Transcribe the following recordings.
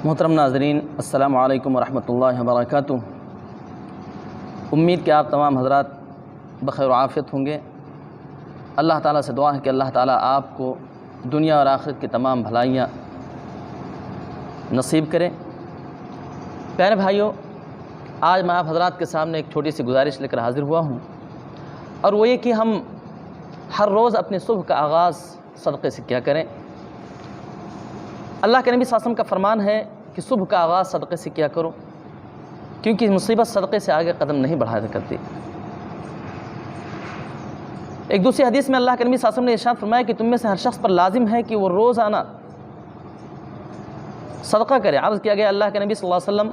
محترم ناظرین، السلام علیکم ورحمۃ اللہ وبرکاتہ۔ امید کہ آپ تمام حضرات بخیر و عافیت ہوں گے۔ اللہ تعالیٰ سے دعا ہے کہ اللہ تعالیٰ آپ کو دنیا اور آخرت کی تمام بھلائیاں نصیب کرے۔ پیارے بھائیوں، آج میں آپ حضرات کے سامنے ایک چھوٹی سی گزارش لے کر حاضر ہوا ہوں، اور وہ یہ کہ ہم ہر روز اپنے صبح کا آغاز صدقے سے کیا کریں۔ اللہ کے نبی صلی اللہ علیہ وسلم کا فرمان ہے کہ صبح کا آغاز صدقے سے کیا کرو، کیونکہ مصیبت صدقے سے آگے قدم نہیں بڑھایا کرتی۔ ایک دوسری حدیث میں اللہ کے نبی صلی اللہ علیہ وسلم نے ارشاد فرمایا کہ تم میں سے ہر شخص پر لازم ہے کہ وہ روزانہ صدقہ کرے۔ عرض کیا گیا اللہ کے نبی صلی اللہ علیہ وسلم،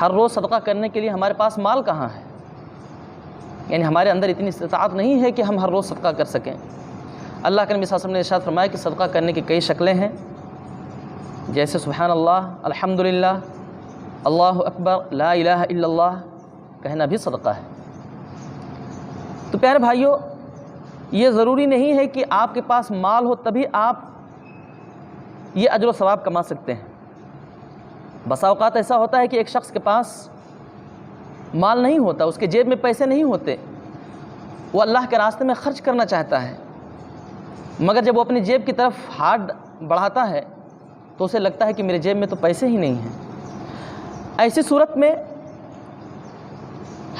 ہر روز صدقہ کرنے کے لیے ہمارے پاس مال کہاں ہے؟ یعنی ہمارے اندر اتنی استطاعت نہیں ہے کہ ہم ہر روز صدقہ کر سکیں۔ اللہ کے نبی صلی اللہ علیہ وسلم نے ارشاد فرمایا کہ صدقہ کرنے کی کئی شکلیں ہیں، جیسے سبحان اللہ، الحمدللہ، اللہ اکبر، لا الہ الا اللہ کہنا بھی صدقہ ہے۔ تو پیارے بھائیوں، یہ ضروری نہیں ہے کہ آپ کے پاس مال ہو تبھی آپ یہ اجر و ثواب کما سکتے ہیں۔ بسا اوقات ایسا ہوتا ہے کہ ایک شخص کے پاس مال نہیں ہوتا، اس کے جیب میں پیسے نہیں ہوتے، وہ اللہ کے راستے میں خرچ کرنا چاہتا ہے، مگر جب وہ اپنی جیب کی طرف ہاتھ بڑھاتا ہے تو اسے لگتا ہے کہ میرے جیب میں تو پیسے ہی نہیں ہیں۔ ایسی صورت میں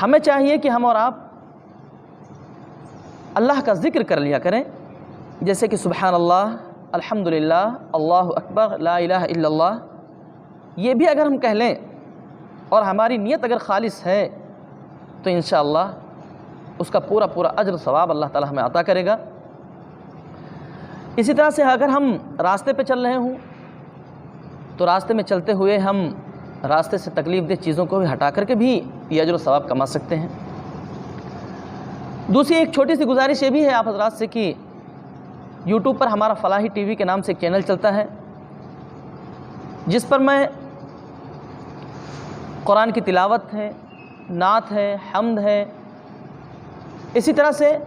ہمیں چاہیے کہ ہم اور آپ اللہ کا ذکر کر لیا کریں، جیسے کہ سبحان اللہ، الحمدللہ، اللہ اکبر، لا الہ الا اللہ۔ یہ بھی اگر ہم کہہ لیں اور ہماری نیت اگر خالص ہے تو انشاءاللہ اس کا پورا اجر و ثواب اللہ تعالی ہمیں عطا کرے گا۔ اسی طرح سے اگر ہم راستے پہ چل رہے ہوں تو راستے میں چلتے ہوئے ہم راستے سے تکلیف دہ چیزوں کو بھی ہٹا کر کے بھی یہ اجر و ثواب کما سکتے ہیں۔ دوسری ایک چھوٹی سی گزارش یہ بھی ہے آپ حضرات سے کہ یوٹیوب پر ہمارا فلاحی ٹی وی کے نام سے ایک چینل چلتا ہے، جس پر میں قرآن کی تلاوت ہے، نعت ہے، حمد ہے، اسی طرح سے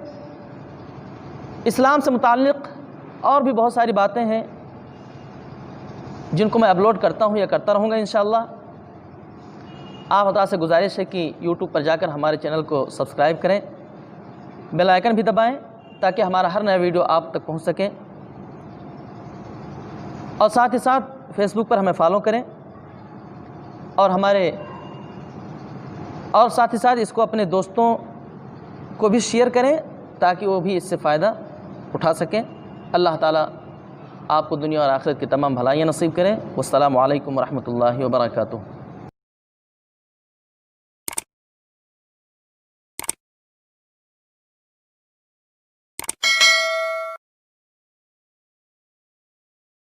اسلام سے متعلق اور بھی بہت ساری باتیں ہیں جن کو میں اپلوڈ کرتا ہوں یا کرتا رہوں گا انشاءاللہ۔ آپ حضرات سے گزارش ہے کہ یوٹیوب پر جا کر ہمارے چینل کو سبسکرائب کریں، بیل آئیکن بھی دبائیں تاکہ ہمارا ہر نیا ویڈیو آپ تک پہنچ سکے، اور ساتھ ہی ساتھ فیس بک پر ہمیں فالو کریں، اور ساتھ ہی ساتھ اس کو اپنے دوستوں کو بھی شیئر کریں تاکہ وہ بھی اس سے فائدہ اٹھا سکیں۔ اللہ تعالیٰ آپ کو دنیا اور آخرت کی تمام بھلائیاں نصیب کریں۔ والسلام علیکم ورحمۃ اللہ وبرکاتہ۔